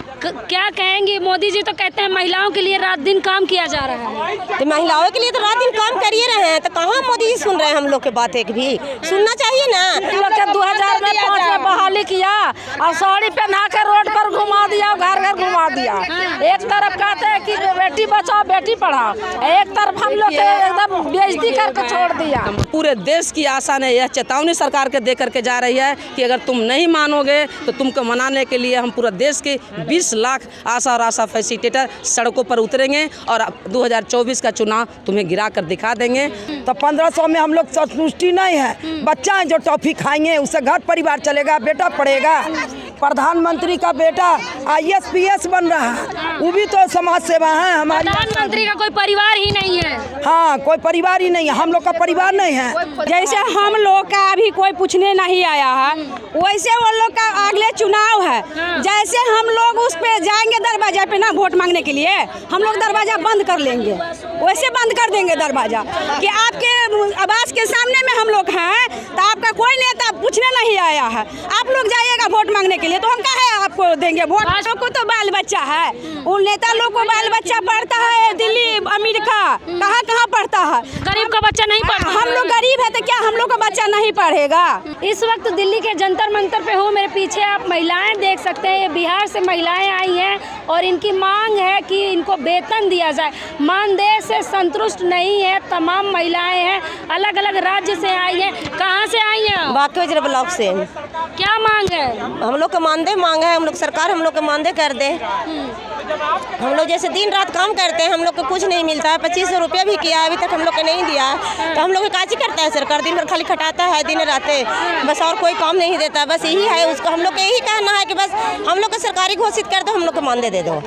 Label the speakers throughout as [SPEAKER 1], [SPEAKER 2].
[SPEAKER 1] क्या कहेंगी? मोदी जी तो कहते हैं महिलाओं के लिए रात दिन काम किया जा रहा है।
[SPEAKER 2] तो महिलाओं के लिए तो रात दिन काम कर ही रहे हैं, तो कहाँ मोदी जी सुन रहे हैं हम लोग के बात? एक भी सुनना चाहिए ना।
[SPEAKER 3] हम लोग के 2005 में बहाली किया और साड़ी पहना कर रोड पर घुमा दिया, घर घर घुमा दिया। एक तरफ कहते हैं कि बेटी बचाओ बेटी पढ़ाओ, एक तरफ हम लोग के एकदम बेइज्जती करके छोड़ दिया।
[SPEAKER 4] पूरे देश की आशा ने यह चेतावनी सरकार के दे करके जा रही है कि अगर तुम नहीं मानोगे तो तुमको मनाने के लिए हम पूरा देश के 20 लाख आशा और आशा फैसिलिटेटर सड़कों पर उतरेंगे और 2024 का चुनाव तुम्हें गिरा कर दिखा देंगे।
[SPEAKER 5] तो 1500 में हम लोग संतुष्टि नहीं है। बच्चा है जो टॉफी खाएंगे उससे घर परिवार चलेगा, बेटा पढ़ेगा। प्रधानमंत्री का बेटा IAS PAS बन रहा है, वो भी तो समाज सेवा है हमारी।
[SPEAKER 1] प्रधानमंत्री का कोई परिवार ही नहीं है।
[SPEAKER 5] हाँ, कोई परिवार ही नहीं है, हम लोग का परिवार नहीं है।
[SPEAKER 3] जैसे हम लोग का अभी कोई पूछने नहीं आया है, वैसे वो लोग का अगले चुनाव है। जैसे हम लोग उस पे जाएंगे दरवाजा पे ना वोट मांगने के लिए, हम लोग दरवाजा बंद कर लेंगे, वैसे बंद कर देंगे दरवाजा कि आपके आवास के सामने में हम लोग हैं, तो आपका कोई नेता पूछने नहीं आया है, आप लोग जाइएगा वोट मांगने के लिए, तो हम काहे आपको देंगे वोट? लोग को तो बाल बच्चा है, उन नेता लोग को बाल बच्चा पढ़ता है दिल्ली अमेरिका, कहाँ कहाँ पढ़ता है।
[SPEAKER 1] गरीब का बच्चा नहीं पढ़ता।
[SPEAKER 3] हम लोग गरीब है तो क्या हम लोग का बच्चा नहीं पढ़ेगा?
[SPEAKER 1] इस वक्त दिल्ली के जंतर मंतर पे हूँ, मेरे पीछे आप महिलाएं देख सकते हैं। ये बिहार से महिलाएं आई हैं और इनकी मांग है कि इनको वेतन दिया जाए। मानदेय से संतुष्ट नहीं है तमाम महिलाएं हैं, अलग अलग राज्य से आई हैं। कहाँ से आई हैं?
[SPEAKER 2] बाकी ब्लॉक से।
[SPEAKER 1] क्या मांग है?
[SPEAKER 2] हम लोग का मानदेय मांग है, हम लोग सरकार हम लोग का मानदेय कर दे। हम लोग जैसे दिन रात काम करते हैं, हम लोग को कुछ नहीं मिलता है। 2500 रुपया भी किया अभी तक हम लोग को नहीं दिया, तो हम लोग को काची करता है सरकार? दिन भर खाली खटाता है दिन रात, बस और कोई काम नहीं देता। बस यही है उसको, हम लोग को यही कहना है कि बस हम लोग को सरकारी घोषित कर दो, हम लोग को मानदेय दे दो।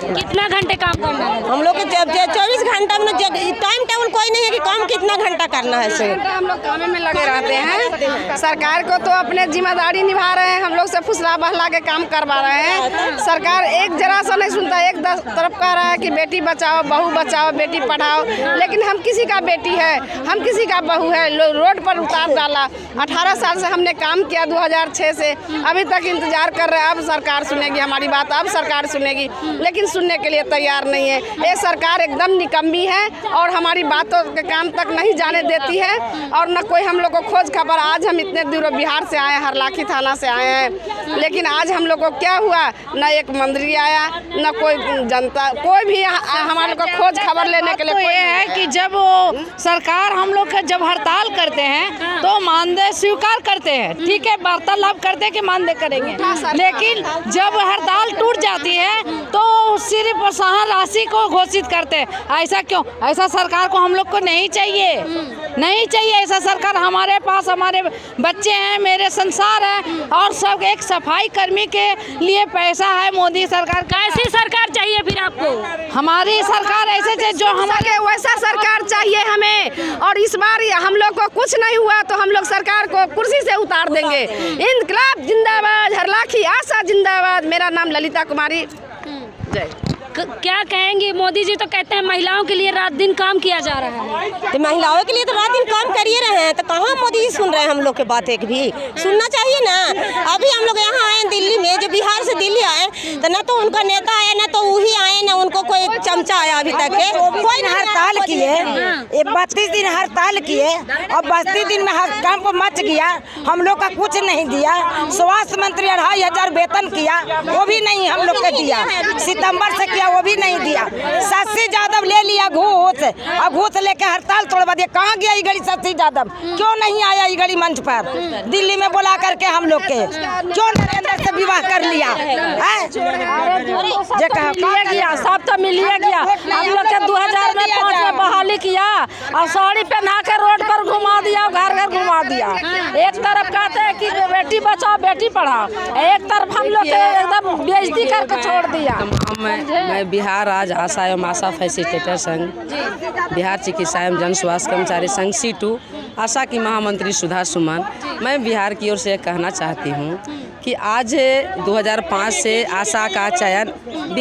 [SPEAKER 1] कितना घंटे काम करना है?
[SPEAKER 2] हम लोग को 24 घंटा में टाइम टेबल कोई नहीं है कि काम कितना घंटा करना है। सर
[SPEAKER 3] हम लोग काम में लगे रहते हैं, सरकार को तो अपने जिम्मेदारी निभा रहे हैं, हम लोग से फुसला बहला के काम करवा रहे हैं। सरकार एक जरा सा नहीं सुनता, एक तरफ कह रहा है कि बेटी बचाओ बहू बचाओ बेटी पढ़ाओ, लेकिन हम किसी का बेटी है, हम किसी का बहू है। रोड पर उतार डाला। 18 साल से हमने काम किया 2006 से, अभी तक इंतजार कर रहे हैं अब सरकार सुनेगी हमारी बात, अब सरकार सुनेगी, लेकिन सुनने के लिए तैयार नहीं है। ये सरकार एकदम निकम्मी है और हमारी बातों के काम तक नहीं जाने देती है, और न कोई हम लोग को खोज खबर। आज हम इतने दूर बिहार से आए, हरलाखी थाना से आए हैं, लेकिन आज हम लोग को क्या हुआ? न एक मंत्री आया, न कोई जनता, कोई भी हमारे को खोज खबर लेने के लिए। तो ये है कि जब वो सरकार हम लोग का जब हड़ताल करते हैं तो मानदेय स्वीकार करते हैं, ठीक है, वार्तालाप करते हैं कि मानदेय करेंगे, लेकिन जब हड़ताल टूट जाती है तो सिर्फ प्रोत्साहन राशि को घोषित करते हैं। ऐसा क्यों? ऐसा सरकार को हम लोग को नहीं चाहिए, नहीं चाहिए ऐसा सरकार। हमारे पास हमारे बच्चे हैं, मेरे संसार है, और सब एक सफाई कर्मी के लिए पैसा है। मोदी सरकार
[SPEAKER 1] कैसी सरकार चाहिए फिर आपको?
[SPEAKER 3] हमारी सरकार ऐसे चाहिए जो हमारे, वैसा सरकार चाहिए हमें। और इस बार हम लोग को कुछ नहीं हुआ तो हम लोग सरकार को कुर्सी से उतार देंगे। इनकलाब जिंदाबाद, हरलाखी आशा जिंदाबाद। मेरा नाम ललिता कुमारी। जय।
[SPEAKER 1] क्या कहेंगी? मोदी जी तो कहते हैं महिलाओं के लिए रात दिन काम किया जा रहा है।
[SPEAKER 2] तो महिलाओं के लिए तो रात दिन काम कर ही रहे हैं, तो कहाँ मोदी जी सुन रहे हैं हम लोग के बात? एक भी सुनना चाहिए ना। अभी हम लोग यहाँ आए दिल्ली में, जो बिहार से दिल्ली आए, तो न तो उनका नेता आया, न तो वही आए, न उनको कोई चमचा आया अभी तक।
[SPEAKER 5] कोई हड़ताल किए, 32 दिन हड़ताल किए और 32 दिन में हर काम को मच गया। हम लोग का कुछ नहीं दिया। स्वास्थ्य मंत्री 2500 वेतन किया, वो भी नहीं हम लोग को दिया। सितंबर से किया, वो भी नहीं दिया। शशि यादव ले लिया घूस, अब घूस लेके हड़ताल तोड़वा दिया। कहाँ गया ये घड़ी शशि यादव? क्यों नहीं आया ये घड़ी मंच पर? दिल्ली में बुला करके हम लोग के क्यों नरेंद्र से विवाह कर लिया?
[SPEAKER 3] गया सब तो मिलिए गया। हम लोग के 2005 में बहाली किया और साड़ी पहना के रोड पर घुमा दिया, घर घर घुमा दिया। एक तरफ कहते हैं कि बेटी बचाओ बेटी पढ़ाओ, एक तरफ हम लोग के एकदम बेइज्जती करके छोड़ दिया।
[SPEAKER 4] मैं बिहार राज्य आशा एवं आशा फैसिलिटेटर संघ, बिहार चिकित्सा एवं जन स्वास्थ्य कर्मचारी संघ C2 आशा की महामंत्री सुधा सुमन, मैं बिहार की ओर से कहना चाहती हूँ कि आज 2005 से आशा का चयन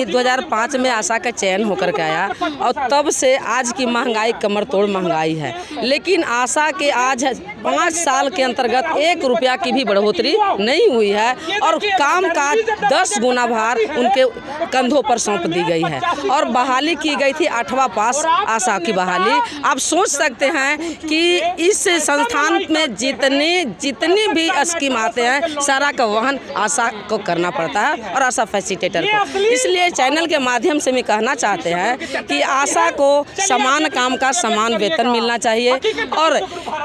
[SPEAKER 4] 2005 में आशा का चयन होकर के आया और तब से आज की महंगाई कमर तोड़ महंगाई है। लेकिन आशा के आज 5 साल के अंतर्गत 1 रुपया की भी बढ़ोतरी नहीं हुई है और काम का 10 गुना भार उनके कंधों पर सौंप दी गई है और बहाली की गई थी 8वां पास आशा की बहाली। आप सोच सकते हैं कि इस संस्थान में जितनी भी स्कीम आते हैं सारा का वहन आशा को करना पड़ता है और आशा फैसिलिटेटर को। इसलिए चैनल के माध्यम से मैं कहना चाहते हैं कि आशा को समान काम का समान वेतन मिलना चाहिए और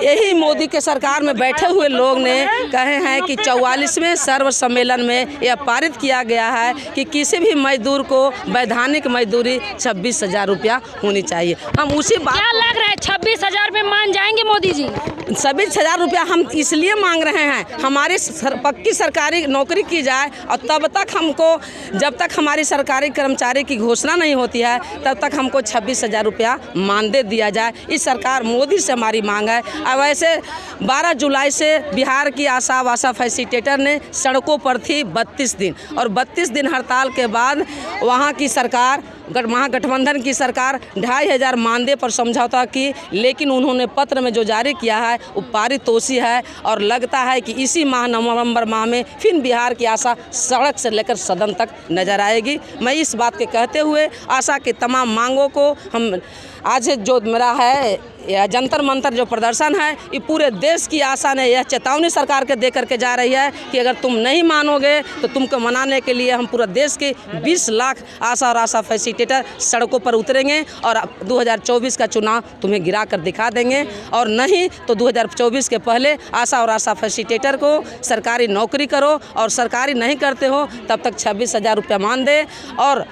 [SPEAKER 4] यही मोदी के सरकार में बैठे हुए लोग ने कहे हैं कि 44वें सर्व सम्मेलन में यह पारित किया गया है कि किसी भी मजदूर को वैधानिक मजदूरी 26,000 रुपया होनी चाहिए। हम उसी बात
[SPEAKER 1] क्या लग रहा है 26,000 पे मान जाएंगे मोदी जी?
[SPEAKER 4] 26,000 रुपया हम इसलिए मांग रहे हैं, हमारी पक्की सरकारी नौकरी की जाए और तब तक हमको, जब तक हमारी सरकारी कर्मचारी की घोषणा नहीं होती है तब तक हमको 26,000 रुपया मानदेय दिया जाए। इस सरकार मोदी से हमारी मांग है। और वैसे 12 जुलाई से बिहार की आशा फैसिलिटेटर ने सड़कों पर थी 32 दिन और 32 दिन हड़ताल के बाद वहाँ की सरकार, महागठबंधन की सरकार 2,500 मानदेय पर समझौता की, लेकिन उन्होंने पत्र में जो जारी किया है वो पारितोषी है और लगता है कि इसी माह नवंबर माह में फिर बिहार की आशा सड़क से लेकर सदन तक नजर आएगी। मैं इस बात के कहते हुए आशा की तमाम मांगों को हम आज जो मेरा है यह जंतर मंतर जो प्रदर्शन है ये पूरे देश की आशा ने यह चेतावनी सरकार के दे करके जा रही है कि अगर तुम नहीं मानोगे तो तुमको मनाने के लिए हम पूरा देश के 20 लाख आशा और आशा फैसिलिटेटर सड़कों पर उतरेंगे और 2024 का चुनाव तुम्हें गिरा कर दिखा देंगे और नहीं तो 2024 के पहले आशा और आशा फैसिलिटेटर को सरकारी नौकरी करो और सरकारी नहीं करते हो तब तक 26,000 रुपया मान दे और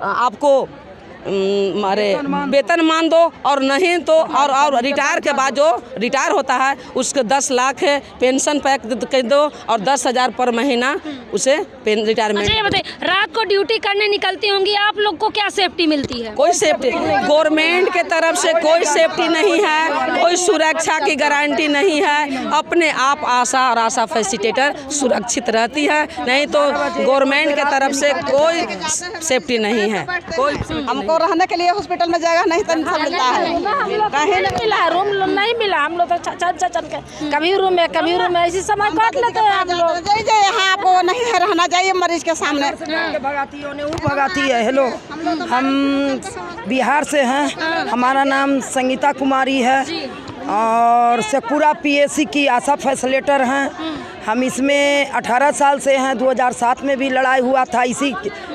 [SPEAKER 4] आपको हमारे वेतन मान दो और नहीं तो और रिटायर के बाद जो रिटायर होता है उसके 10 लाख पेंशन पैक कर दो और 10,000 पर महीना उसे रिटायरमेंट।
[SPEAKER 1] अच्छा ये बताइए, रात को ड्यूटी करने निकलती होंगी आप लोग को क्या सेफ्टी मिलती है?
[SPEAKER 4] कोई सेफ्टी गवर्नमेंट के तरफ से कोई सेफ्टी नहीं है, कोई सुरक्षा की गारंटी नहीं है। अपने आप आशा और आशा फैसिलिटेटर सुरक्षित रहती है, नहीं तो गवर्नमेंट के तरफ से कोई सेफ्टी नहीं है। कोई
[SPEAKER 3] हमको रहने के लिए हॉस्पिटल में जगह नहीं मिलता है,
[SPEAKER 1] कहीं नहीं मिला, रूम नहीं मिला। हम लोग तो चल के कभी रूम में ऐसी समय काट लेते हैं हम लोग।
[SPEAKER 3] यहाँ आपको नहीं है रहना चाहिए मरीज के सामने।
[SPEAKER 5] भगाती है। हेलो, हम बिहार से हैं, हमारा नाम संगीता कुमारी है और शेखपुरा PSC की आशा फैसिलिटेटर हैं। हम इसमें 18 साल से हैं। 2007 में भी लड़ाई हुआ था, इसी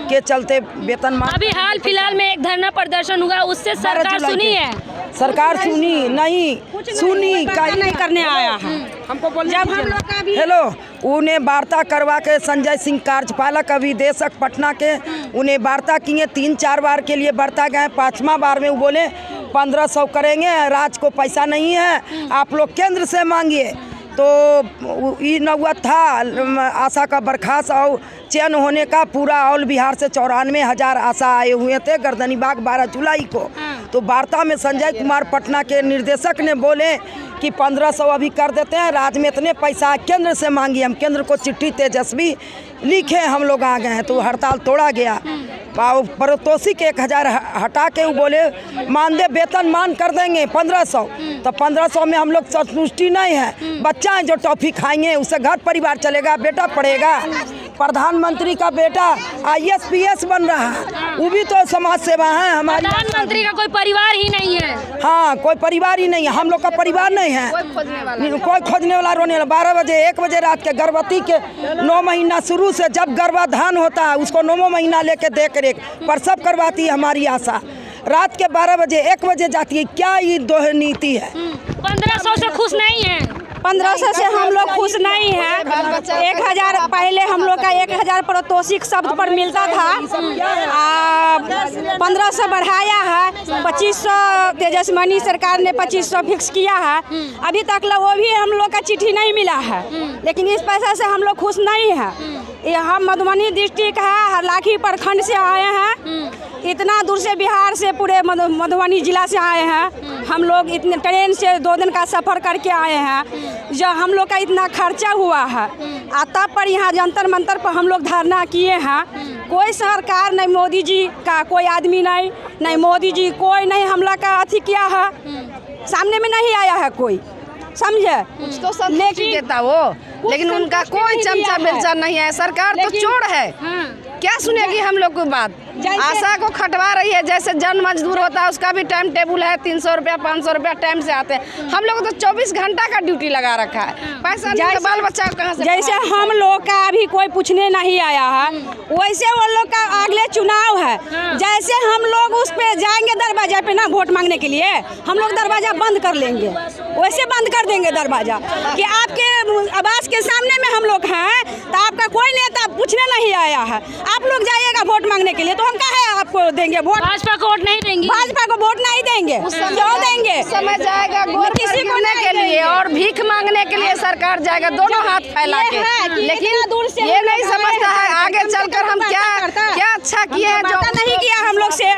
[SPEAKER 5] के चलते वेतन
[SPEAKER 1] अभी हाल फिलहाल में एक धरना प्रदर्शन हुआ, उससे सरकार सुनी है?
[SPEAKER 5] सरकार सुनी नहीं, सुनी कहीं नहीं करने आया है। हमको बोल जब हम लोग का भी हेलो, उन्हें वार्ता करवा के संजय सिंह कार्यपालक अभिदेशक पटना के उन्हें वार्ता किए, 3-4 बार के लिए वार्ता गए। 5वां बार में वो बोले 1500 करेंगे, राज्य को पैसा नहीं है, आप लोग केंद्र से मांगिए। तो ये न हुआ था आशा का बर्खास्त और चयन होने का। पूरा ऑल बिहार से 94,000 आशा आए हुए थे गर्दनीबाग 12 जुलाई को। तो वार्ता में संजय कुमार पटना के निर्देशक ने बोले कि 1500 अभी कर देते हैं, राज्य में इतने पैसा केंद्र से मांगी। हम केंद्र को चिट्ठी तेजस्वी लिखे, हम लोग आ गए हैं तो हड़ताल तोड़ा गया। पारितोषिक के 1,000 हटा के वो बोले मानदेय वेतन मान कर देंगे 1500। तो 1500 में हम लोग संतुष्टि नहीं है। बच्चा है जो टॉफी खाएंगे उससे घर परिवार चलेगा, बेटा पढ़ेगा। प्रधानमंत्री का बेटा IAS PS बन रहा है, वो भी तो समाज सेवा है हमारी।
[SPEAKER 1] प्रधानमंत्री का कोई परिवार ही नहीं है।
[SPEAKER 5] हाँ, कोई परिवार ही नहीं है, हम लोग का परिवार नहीं है। कोई खोजने वाला रोने वाला। 12 बजे 1 बजे रात के गर्भवती के 9 महीना शुरू से जब गर्भाधान होता है उसको 9वां महीना लेके देख रेख प्रसव करवाती है हमारी आशा। रात के 12 बजे 1 बजे जाती है। क्या ये दोहरी नीति है?
[SPEAKER 1] 1500 से खुश नहीं है।
[SPEAKER 6] 1500 से हम लोग खुश नहीं हैं। 1000 पहले हम लोग का 1000 पारितोषिक शब्द पर मिलता था, 1500 बढ़ाया है। 2500 तेजस्वी सरकार ने 2500 फिक्स किया है। अभी तक वो भी हम लोग का चिट्ठी नहीं मिला है, लेकिन इस पैसा से हम लोग खुश नहीं हैं। ये हम मधुबनी डिस्ट्रिक्ट है, हरलाखी प्रखंड से आए हैं। इतना दूर से बिहार से पूरे मधुबनी जिला से आए हैं। हम लोग इतने ट्रेन से 2 दिन का सफ़र करके आए हैं। जो हम लोग का इतना खर्चा हुआ है, तब पर यहाँ जंतर मंतर पर हम लोग धरना किए हैं। कोई सरकार नहीं, मोदी जी का कोई आदमी नहीं मोदी जी कोई नहीं हमला का अथी किया है, सामने में नहीं आया है कोई, समझे।
[SPEAKER 3] कुछ तो सब लेकिन देता वो, लेकिन उनका कोई चमचा बेलचा नहीं है। सरकार तो चोर है, क्या सुनेगी हम लोग की बात। आशा को खटवा रही है, जैसे जन मजदूर होता है उसका भी टाइम टेबल है, 300 रुपया 500 रुपया टाइम से आते हैं। हम लोग तो 24 घंटा का ड्यूटी लगा रखा है, पैसा नहीं तो बाल बच्चा कहाँ से।
[SPEAKER 6] जैसे हम लोग का अभी कोई पूछने नहीं आया है, वैसे वो लोग का अगले चुनाव है। जैसे हम लोग उस पे जाएंगे दरवाजा पे ना वोट मांगने के लिए, हम लोग दरवाजा बंद कर लेंगे, वैसे बंद कर देंगे दरवाजा कि आपके आवास के सामने में हम लोग हैं, तो आपका कोई नेता पूछने नहीं आया है, आप लोग जाइएगा वोट मांगने के लिए, तो हम कहे आपको देंगे वोट।
[SPEAKER 1] भाजपा को वोट नहीं देंगे,
[SPEAKER 6] भाजपा को वोट नहीं देंगे, क्यों देंगे।
[SPEAKER 3] समय जाएगा वोट किसी को के लिए और भीख मांगने के लिए सरकार जाएगा दोनों हाथ फैला के, लेकिन ये नहीं समझता है आगे चलकर हम क्या अच्छा किए हैं जो
[SPEAKER 6] नहीं किया हम लोग से।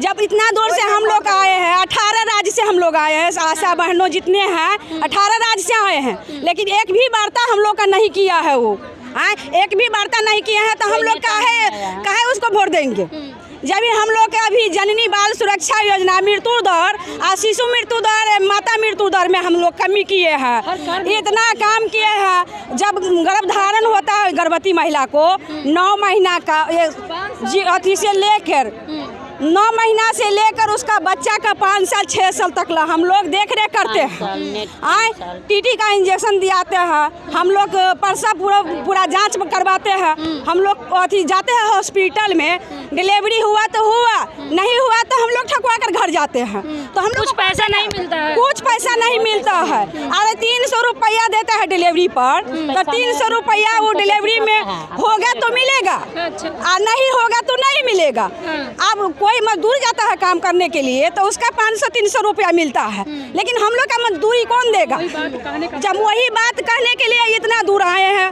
[SPEAKER 6] जब इतना दूर से हम लोग आए हैं, 18 राज्य से हम लोग आए हैं, आशा बहनों जितने हैं 18 राज्य से आए हैं, लेकिन एक भी वार्ता हम लोग का नहीं किया है। वो एक भी वार्ता नहीं किया है, तो हम लोग काहे उसको वोट देंगे। जब भी हम लोग के अभी जननी बाल सुरक्षा योजना, मृत्यु दर और शिशु मृत्यु दर, माता मृत्यु दर में हम लोग कमी किए हैं, इतना काम किए हैं। जब गर्भधारण होता है गर्भवती महिला को 9 महीना का अथी से लेकर 9 महीना से लेकर उसका बच्चा का 5 साल 6 साल तक ला हम लोग देख रेख करते हैं। टीटी का इंजेक्शन दियाते हैं, हम लोग प्रसव पूरा जांच करवाते हैं। हम लोग अथी जाते हैं हॉस्पिटल में, डिलीवरी हुआ तो हुआ, नहीं हुआ तो हम लोग ठकवा कर घर जाते हैं। तो हम लोग
[SPEAKER 1] कुछ पैसा नहीं मिलता है,
[SPEAKER 6] कुछ पैसा नहीं मिलता है। अरे 300 रुपया देता है डिलीवरी पर, तो 300 रुपया वो डिलीवरी में होगा तो मिलेगा, और नहीं होगा तो नहीं मिलेगा। अब कोई मजदूर जाता है काम करने के लिए तो उसका 500-300 रुपया मिलता है, लेकिन हम लोग का मजदूरी कौन देगा। जब वही बात कहने के लिए इतना दूर आए हैं,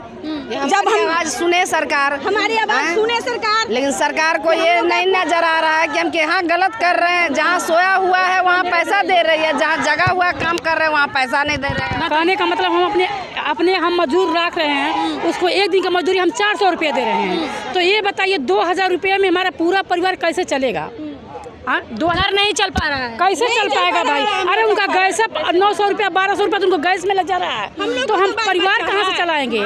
[SPEAKER 6] जब हम
[SPEAKER 3] आवाज सुने सरकार,
[SPEAKER 6] हमारी आवाज सुने सरकार,
[SPEAKER 3] लेकिन सरकार को ये नहीं नजर आ रहा है कि हम यहाँ गलत कर रहे हैं। जहाँ सोया हुआ है वहाँ पैसा दे रही है, जहाँ जगा हुआ काम कर रहे हैं वहाँ पैसा नहीं दे रहे हैं।
[SPEAKER 7] कहने का मतलब हम अपने हम मजदूर रख रहे हैं, उसको एक दिन का मजदूरी हम 400 रुपये दे रहे हैं। तो ये बताइए 2000 रुपये में हमारा पूरा परिवार कैसे चलेगा।
[SPEAKER 1] 2000 नहीं चल पा रहा है,
[SPEAKER 7] कैसे चल पाएगा भाई। अरे उनका गैस 900 रुपया 1200 रुपया तो उनको गैस में लग जा रहा है, तो हम परिवार कहाँ से चलाएंगे।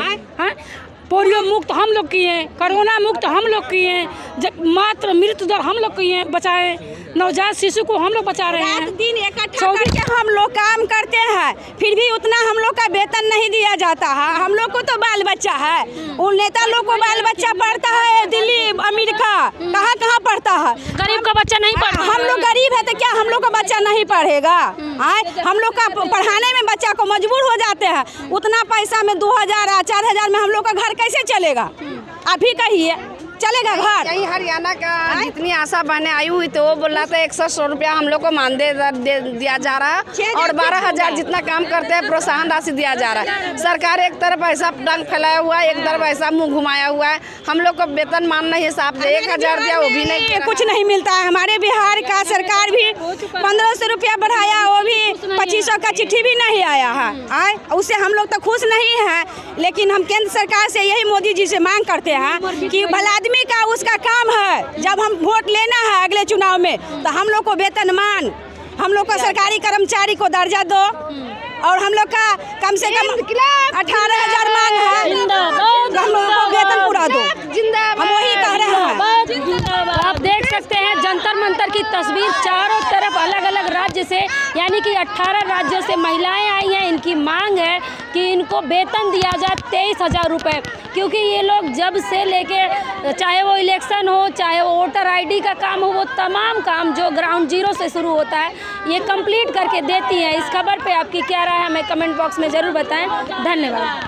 [SPEAKER 7] पोलियो मुक्त हम लोग किए, कोरोना मुक्त हम लोग किए, मात्र मृत्यु दर हम लोग किए बचाए, नवजात शिशु को हम लोग बचा रहे हैं।
[SPEAKER 6] दिन इकट्ठा करके हम लोग काम करते हैं, फिर भी उतना हम लोग का वेतन नहीं दिया जाता है। हम लोग को तो बाल बच्चा है, उन नेता लोग को बाल बच्चा पढ़ता है दिल्ली अमेरिका, कहाँ पढ़ता है।
[SPEAKER 1] गरीब का बच्चा नहीं पढ़,
[SPEAKER 6] हम लोग गरीब है तो क्या हम लोग का बच्चा नहीं पढ़ेगा। हम लोग का पढ़ाने में बच्चा को मजबूर हो जाते हैं। उतना पैसा में 2000 4000 में हम लोग का घर कैसे चलेगा, आप ही कहिए, चलेगा घर।
[SPEAKER 3] यही हरियाणा का जितनी आशा बहने आई हुई तो वो बोल रहा था 100 रुपया हम लोग को मानदेय दिया जा रहा है, और 12,000 जितना काम करते हैं प्रोत्साहन राशि दिया जा रहा है। सरकार एक तरफ ऐसा डंग फैलाया हुआ है, एक तरफ ऐसा मुंह घुमाया हुआ है। हम लोग को वेतन मानना हिसाब से 1000 दिया, वो भी नहीं,
[SPEAKER 6] कुछ नहीं मिलता है। हमारे बिहार का सरकार भी 1500 रुपया बढ़ाया, वो भी 2500 का चिट्ठी भी नहीं आया है। उससे हम लोग तो खुश नहीं हैं, लेकिन हम केंद्र सरकार से यही मोदी जी से मांग करते हैं कि भला आदमी का उसका काम है, जब हम वोट लेना है अगले चुनाव में तो हम लोग को वेतनमान, हम लोग का सरकारी कर्मचारी को दर्जा दो, और हम लोग का कम से कम 18,000 मांग है, तो हम लोगों को वेतन पूरा दो। हम वही कह रहे हैं।
[SPEAKER 1] आप देख सकते हैं जंतर मंतर की तस्वीर, चारों तरफ अलग अलग राज्य से, यानी कि 18 राज्यों से महिलाएं आई हैं। इनकी मांग है कि इनको वेतन दिया जाए 23,000 रुपये, क्योंकि ये लोग जब से लेके, चाहे वो इलेक्शन हो, चाहे वो वोटर आईडी का काम हो, वो तमाम काम जो ग्राउंड जीरो से शुरू होता है ये कंप्लीट करके देती हैं। इस खबर पे आपकी क्या राय है हमें कमेंट बॉक्स में ज़रूर बताएं। धन्यवाद।